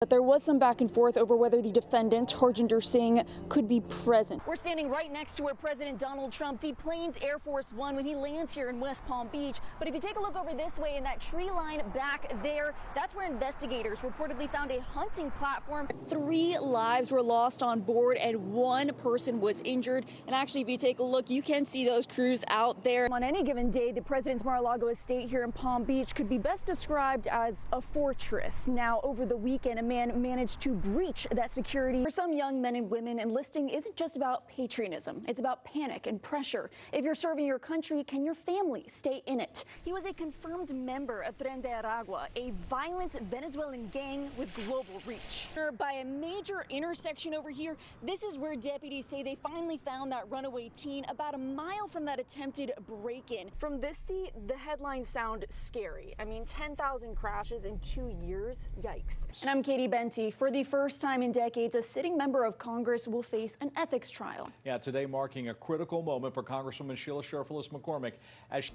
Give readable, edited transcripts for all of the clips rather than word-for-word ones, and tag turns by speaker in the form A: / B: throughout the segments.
A: but there was some back and forth over whether the defendant, Harjinder Singh, could be present. We're standing right next to where President Donald Trump deplanes Air Force One when he lands here in West Palm Beach. But if you take a look over this way in that tree line back there, that's where investigators reportedly found a hunting platform. 3 lives were lost on board and 1 person was injured. And actually, if you take a look, you can see those crews out there. On any given day, the president's Mar-a-Lago estate here in Palm Beach could be best described as a fortress. Now, over the weekend, a man managed to breach that security. For some young men and women, enlisting isn't just about patriotism. It's about panic and pressure. If you're serving your country, can your family stay in it? He was a confirmed member of Tren de Aragua, a violent Venezuelan gang with global reach. By a major intersection over here, this is where deputies say they finally found that runaway teen about a mile from that attempted break-in. From this seat, the headlines sound scary. I mean, 10,000 crashes in 2 years. Yikes. And I'm Katie Bente. For the first time in decades, a sitting member of Congress will face an ethics trial.
B: Yeah, today marking a critical moment for Congresswoman Sheila Sherfilis McCormick.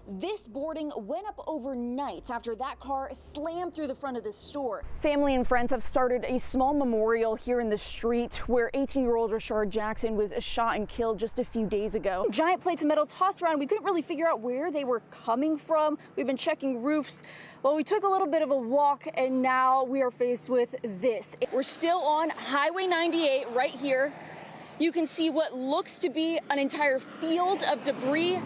A: This boarding went up overnight after that car slammed through the front of the store. Family and friends have started a small memorial here in the street where 18-year-old Rashard Jackson was shot and killed just a few days ago. Giant plates of metal tossed around. We couldn't really figure out where they were coming from. We've been checking roofs. Well, we took a little bit of a walk and now we are faced with this. We're still on Highway 98 right here. You can see what looks to be an entire field of debris.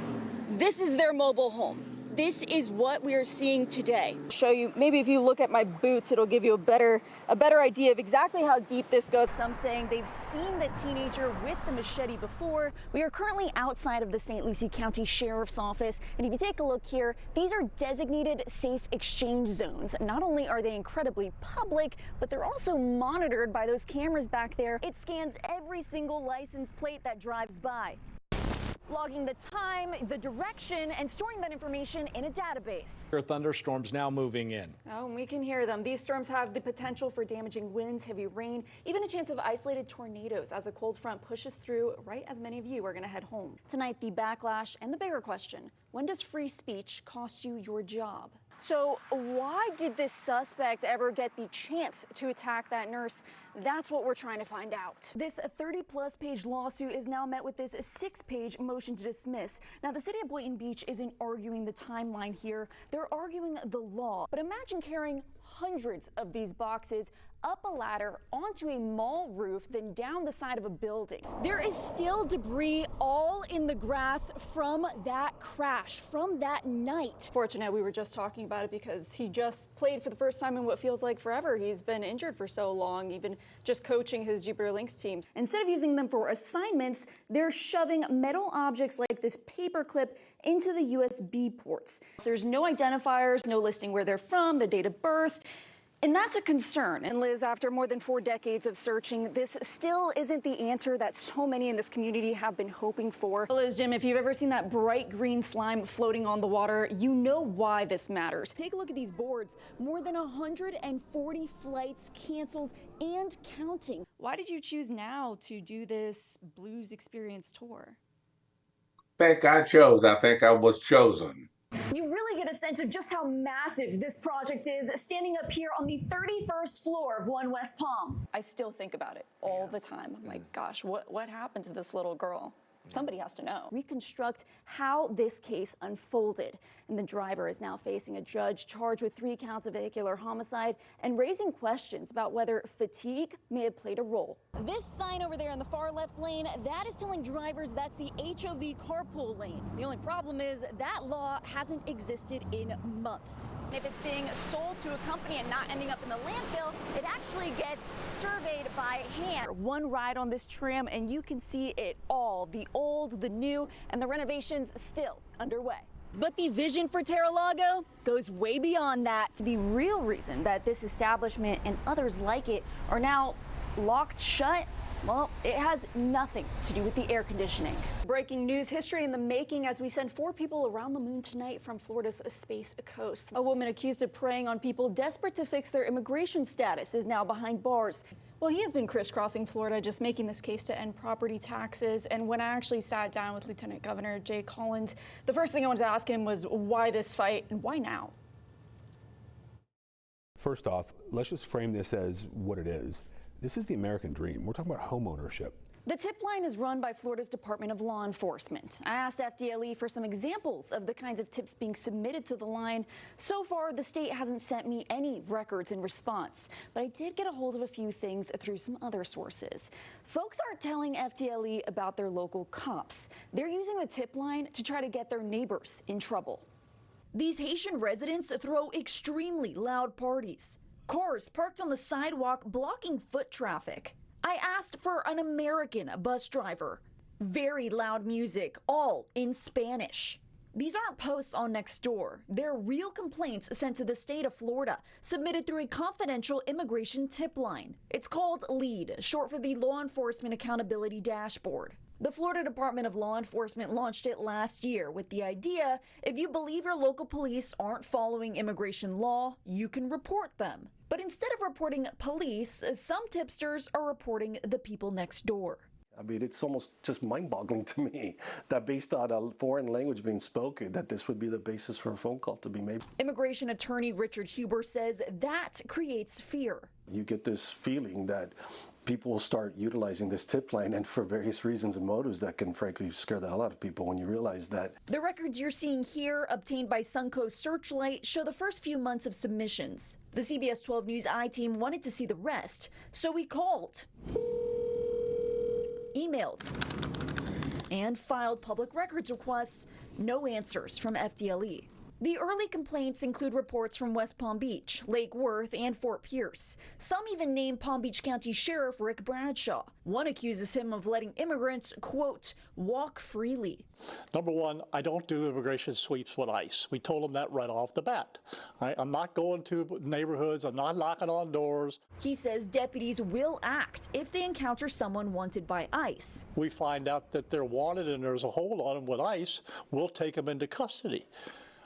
A: This is their mobile home. This is what we are seeing today. Show you, maybe if you look at my boots, it'll give you a better idea of exactly how deep this goes. Some saying they've seen the teenager with the machete before. We are currently outside of the St. Lucie County Sheriff's Office. And if you take a look here, these are designated safe exchange zones. Not only are they incredibly public, but they're also monitored by those cameras back there. It scans every single license plate that drives by, logging the time, the direction, and storing that information in a database.
B: There are thunderstorms now moving in.
A: Oh, and we can hear them. These storms have the potential for damaging winds, heavy rain, even a chance of isolated tornadoes as a cold front pushes through right as many of you are going to head home. Tonight, the backlash and the bigger question: when does free speech cost you your job? So why did this suspect ever get the chance to attack that nurse? That's what we're trying to find out. This 30-plus page lawsuit is now met with this 6-page motion to dismiss. Now, the city of Boynton Beach isn't arguing the timeline here. They're arguing the law. But imagine carrying hundreds of these boxes up a ladder onto a mall roof, then down the side of a building. There is still debris all in the grass from that crash, from that night. Fortunately, we were just talking about it because he just played for the first time in what feels like forever. He's been injured for so long, even just coaching his Jupiter Lynx team. Instead of using them for assignments, they're shoving metal objects like this paper clip into the USB ports. There's no identifiers, no listing where they're from, the date of birth. And that's a concern. And Liz, after more than 4 decades of searching, this still isn't the answer that so many in this community have been hoping for. Liz, Jim, if you've ever seen that bright green slime floating on the water, you know why this matters. Take a look at these boards. More than 140 flights canceled and counting. Why did you choose now to do this Blues Experience tour?
C: I think I was chosen.
A: You really get a sense of just how massive this project is standing up here on the 31st floor of One West Palm. I still think about it all the time. I'm like, gosh, what happened to this little girl? Somebody has to know. Reconstruct how this case unfolded. And the driver is now facing a judge charged with 3 counts of vehicular homicide and raising questions about whether fatigue may have played a role. This sign over there in the far left lane, that is telling drivers that's the HOV carpool lane. The only problem is that law hasn't existed in months. If it's being sold to a company and not ending up in the landfill, it actually gets surveyed by hand. One ride on this tram and you can see it all, the old, the new, and the renovations still underway. But the vision for Terra-Lago goes way beyond that. The real reason that this establishment and others like it are now locked shut, well, it has nothing to do with the air conditioning. Breaking news, history in the making as we send 4 people around the moon tonight from Florida's Space Coast. A woman accused of preying on people desperate to fix their immigration status is now behind bars. Well, he has been crisscrossing Florida, just making this case to end property taxes. And when I actually sat down with Lieutenant Governor Jay Collins, the first thing I wanted to ask him was why this fight and why now?
D: First off, let's just frame this as what it is. This is the American dream. We're talking about home ownership.
A: The tip line is run by Florida's Department of Law Enforcement. I asked FDLE for some examples of the kinds of tips being submitted to the line. So far, the state hasn't sent me any records in response, but I did get a hold of a few things through some other sources. Folks aren't telling FDLE about their local cops. They're using the tip line to try to get their neighbors in trouble. These Haitian residents throw extremely loud parties. Cars parked on the sidewalk blocking foot traffic. I asked for an American bus driver. Very loud music, all in Spanish. These aren't posts on Nextdoor. They're real complaints sent to the state of Florida, submitted through a confidential immigration tip line. It's called LEAD, short for the Law Enforcement Accountability Dashboard. The Florida Department of Law Enforcement launched it last year with the idea if you believe your local police aren't following immigration law, you can report them. But instead of reporting police, some tipsters are reporting the people next door.
E: I mean, it's almost just mind-boggling to me that based on a foreign language being spoken, that this would be the basis for a phone call to be made.
A: Immigration attorney Richard Huber says that creates fear.
E: You get this feeling that people will start utilizing this tip line, and for various reasons and motives that can frankly scare the hell out of people when you realize that.
A: The records you're seeing here, obtained by Suncoast Searchlight, show the first few months of submissions. The CBS 12 News I-team wanted to see the rest, so we called, emailed, and filed public records requests. No answers from FDLE. The early complaints include reports from West Palm Beach, Lake Worth, and Fort Pierce. Some even name Palm Beach County Sheriff Rick Bradshaw. One accuses him of letting immigrants, quote, walk freely.
F: Number one, I don't do immigration sweeps with ICE. We told them that right off the bat. I'm not going to neighborhoods. I'm not knocking on doors.
A: He says deputies will act if they encounter someone wanted by ICE.
F: We find out that they're wanted and there's a hold on them with ICE, we'll take them into custody.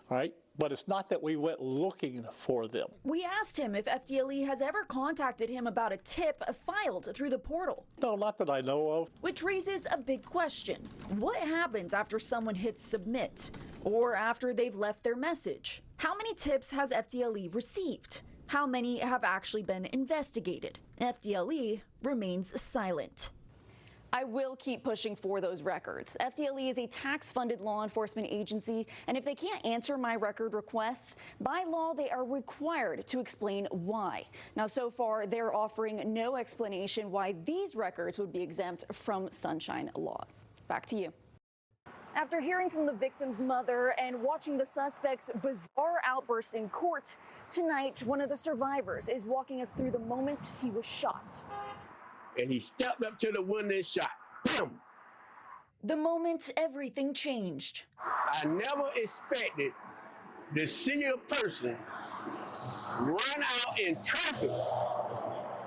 F: Right? But it's not that we went looking for them.
A: We asked him if FDLE has ever contacted him about a tip filed through the portal.
F: No, not that I know of.
A: Which raises a big question. What happens after someone hits submit or after they've left their message? How many tips has FDLE received? How many have actually been investigated? FDLE remains silent. I will keep pushing for those records. FDLE is a tax-funded law enforcement agency, and if they can't answer my record requests, by law they are required to explain why. Now, so far, they're offering no explanation why these records would be exempt from sunshine laws. Back to you. After hearing from the victim's mother and watching the suspect's bizarre outburst in court, tonight, one of the survivors is walking us through the moment he was shot.
G: And he stepped up to the window and shot. Boom!
A: The moment everything changed.
G: I never expected to see a person run out in traffic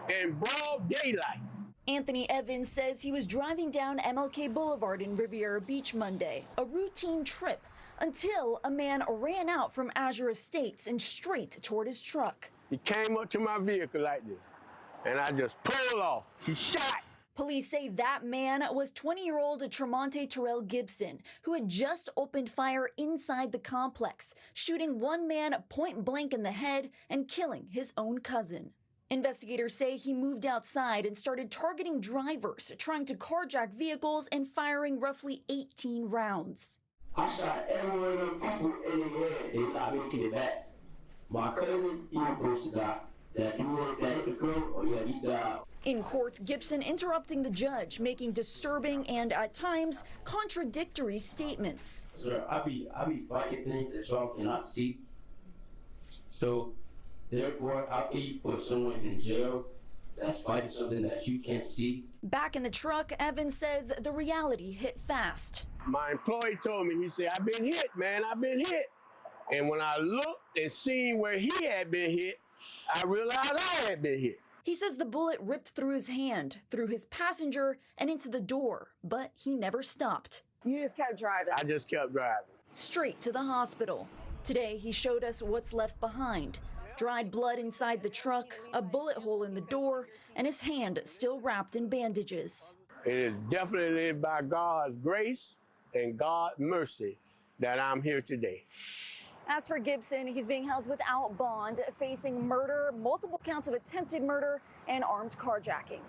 G: in broad daylight.
A: Anthony Evans says he was driving down MLK Boulevard in Riviera Beach Monday, a routine trip, until a man ran out from Azure Estates and straight toward his truck.
G: He came up to my vehicle like this, and I just pulled off. He shot.
A: Police say that man was 20-year-old Tremonte Terrell Gibson, who had just opened fire inside the complex, shooting one man point blank in the head and killing his own cousin. Investigators say he moved outside and started targeting drivers, trying to carjack vehicles and firing roughly 18 rounds.
H: I shot every one of them people in the head. They allowed me to get it back. My cousin, he was supposed to die. That you want that hit the floor, or yeah, he died.
A: In court, Gibson interrupting the judge, making disturbing and at times contradictory statements.
H: Sir, I be fighting things that y'all cannot see. So, therefore, how can you put someone in jail that's fighting something that you can't see?
A: Back in the truck, Evans says the reality hit fast.
G: My employee told me, he said, I've been hit, man, I've been hit. And when I looked and seen where he had been hit, I realized I had been hit.
A: He says the bullet ripped through his hand, through his passenger, and into the door, but he never stopped.
I: You just kept driving.
G: I just kept driving.
A: Straight to the hospital. Today, he showed us what's left behind. Dried blood inside the truck, a bullet hole in the door, and his hand still wrapped in bandages.
G: It is definitely by God's grace and God's mercy that I'm here today.
A: As for Gibson, he's being held without bond, facing murder, multiple counts of attempted murder, and armed carjacking.